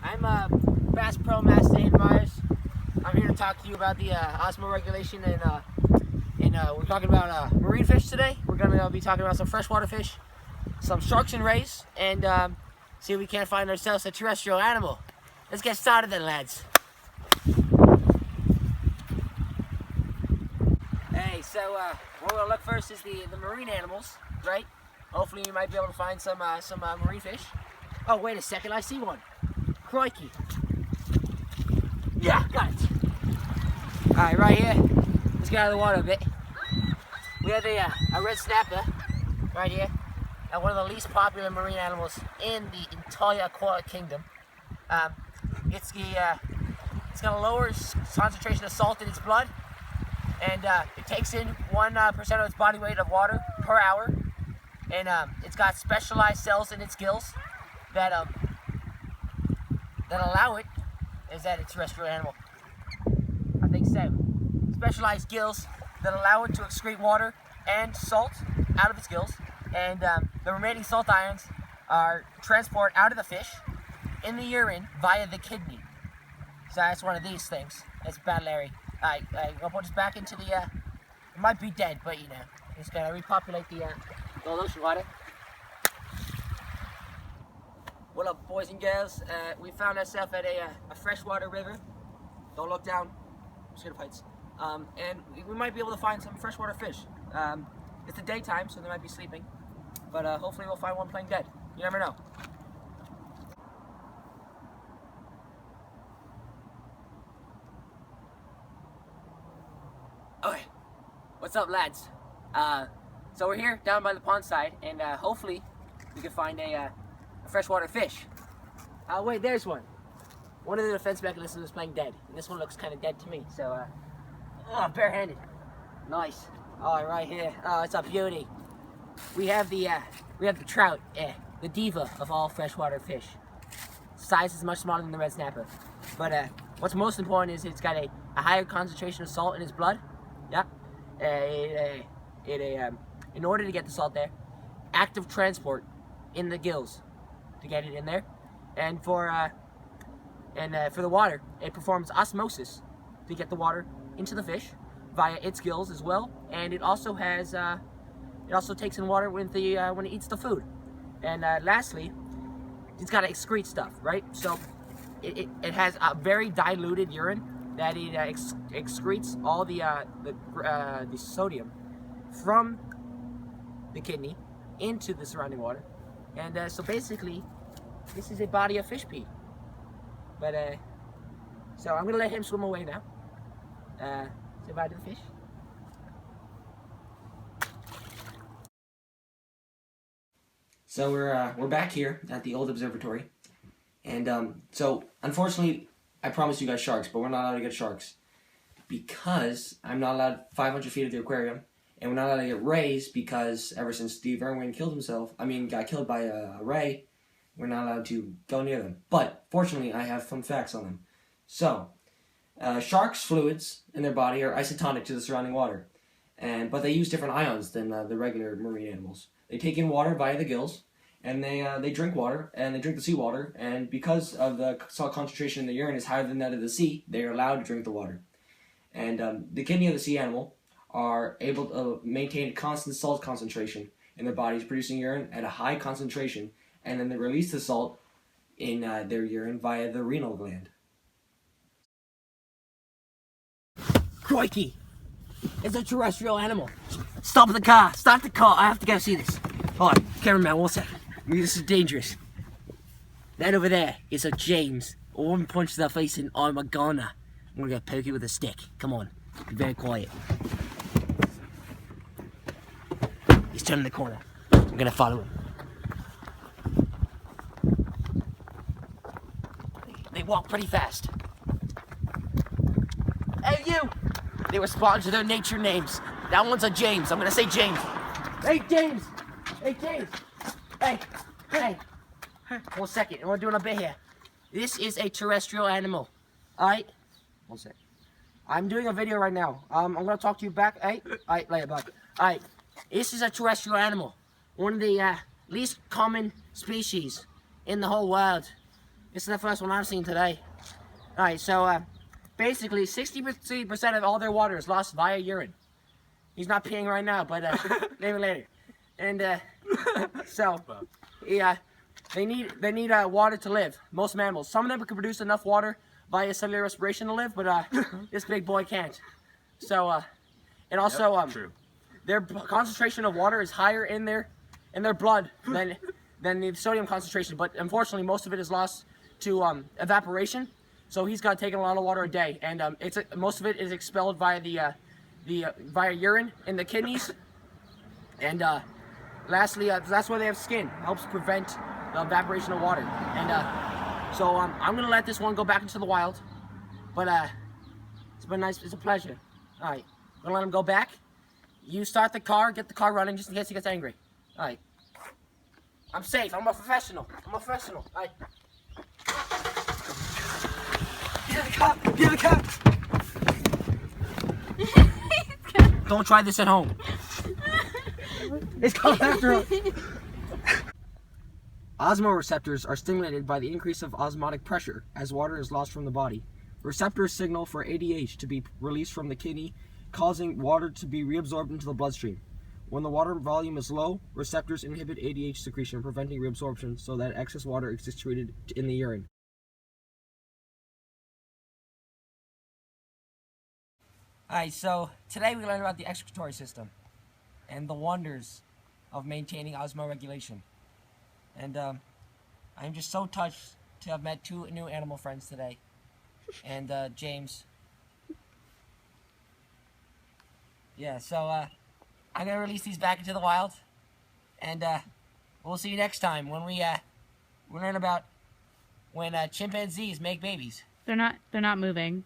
I'm Bass Pro Master Aidan Myers. I'm here to talk to you about the osmoregulation and we're talking about marine fish today. We're going to be talking about some freshwater fish, some sharks and rays, and see if we can't find ourselves a terrestrial animal. Let's get started then, lads. Hey, so what we'll look first is the marine animals, right? Hopefully we might be able to find some marine fish. Oh, wait a second, I see one. Crikey. Yeah, got it. Alright, right here. Let's get out of the water a bit. We have a red snapper right here. One of the least popular marine animals in the entire aquatic kingdom. It's got a lower concentration of salt in its blood, and it takes in 1% of its body weight of water per hour. And it's got specialized cells in its gills that allow it. Is that a terrestrial animal? I think so. Specialized gills that allow it to excrete water and salt out of its gills, and the remaining salt ions are transported out of the fish in the urine via the kidney. So that's one of these things. It's bad, Larry. I'll put this back into the. It might be dead, but you know, it's gonna repopulate the ocean water. What up, boys and girls? We found ourselves at a freshwater river. Don't look down. Straight up heights. And we might be able to find some freshwater fish. It's the daytime, so they might be sleeping. But hopefully we'll find one playing dead. You never know. Okay, what's up, lads? So we're here down by the pond side, and hopefully we can find a freshwater fish. Wait, there's one. One of the defense mechanisms is playing dead, and this one looks kind of dead to me. So, barehanded. Nice. Oh, right here. Oh, it's a beauty. We have the trout, the diva of all freshwater fish. Size is much smaller than the red snapper, but what's most important is it's got a higher concentration of salt in its blood. Yeah. In order to get the salt there, active transport in the gills to get it in there, and for the water, it performs osmosis to get the water into the fish via its gills as well, and it also has it also takes in water when it eats the food. And lastly, it's got to excrete stuff, right? So it has a very diluted urine that it excretes all the sodium from the kidney into the surrounding water, and so basically this is a body of fish pee. But so I'm gonna let him swim away now. Say bye to the fish. So we're back here at the old observatory, and so unfortunately I promised you guys sharks, but we're not allowed to get sharks because I'm not allowed 500 feet of the aquarium, and we're not allowed to get rays because ever since Steve Irwin got killed by a ray, we're not allowed to go near them. But fortunately, I have some facts on them. So, sharks' fluids in their body are isotonic to the surrounding water, but they use different ions than the regular marine animals. They take in water via the gills, and they drink water, and they drink the seawater, and because of the salt concentration in the urine is higher than that of the sea, they are allowed to drink the water. And the kidney of the sea animal are able to maintain a constant salt concentration in their bodies, producing urine at a high concentration, and then they release the salt in their urine via the renal gland. Crikey! It's a terrestrial animal. Stop the car! Stop the car! I have to go see this. Hold on, cameraman, 1 second. This is dangerous. That over there is a James. One punch to the face and I'm gonna poke you with a stick. Come on, be very quiet. He's turning the corner. I'm gonna follow him. They walk pretty fast. Hey, you! They respond to their nature names. That one's a James. I'm gonna say James. Hey, James! Hey, James! Hey! 1 second. We're doing a bit here. This is a terrestrial animal. Alright? 1 sec. I'm doing a video right now. I'm gonna talk to you back. Alright, later, bye. Alright. This is a terrestrial animal. One of the least common species in the whole world. This is the first one I've seen today. Alright, so basically 60% of all their water is lost via urine. He's not peeing right now, but maybe later. And so yeah, they need water to live. Most mammals. Some of them can produce enough water via cellular respiration to live, but this big boy can't. So and also true. Their concentration of water is higher in their blood than the sodium concentration. But unfortunately, most of it is lost to evaporation. So he's got to take a lot of water a day, and most of it is expelled via via urine in the kidneys. And lastly, that's why they have skin. It helps prevent the evaporation of water. And so I'm gonna let this one go back into the wild. But it's been nice. It's a pleasure. All right, I'm gonna let him go back. You start the car, get the car running, just in case he gets angry. All right. I'm safe. I'm a professional. I'm a professional. All right. Get the cop! Get the cop! Don't try this at home. It's coming after us. Osmoreceptors are stimulated by the increase of osmotic pressure as water is lost from the body. Receptors signal for ADH to be released from the kidney, causing water to be reabsorbed into the bloodstream. When the water volume is low, receptors inhibit ADH secretion, preventing reabsorption so that excess water is excreted in the urine. Alright, so today we learned about the excretory system and the wonders of maintaining osmoregulation. And I'm just so touched to have met two new animal friends today. And James. Yeah, so I'm going to release these back into the wild. And we'll see you next time when we learn about when chimpanzees make babies. They're not moving.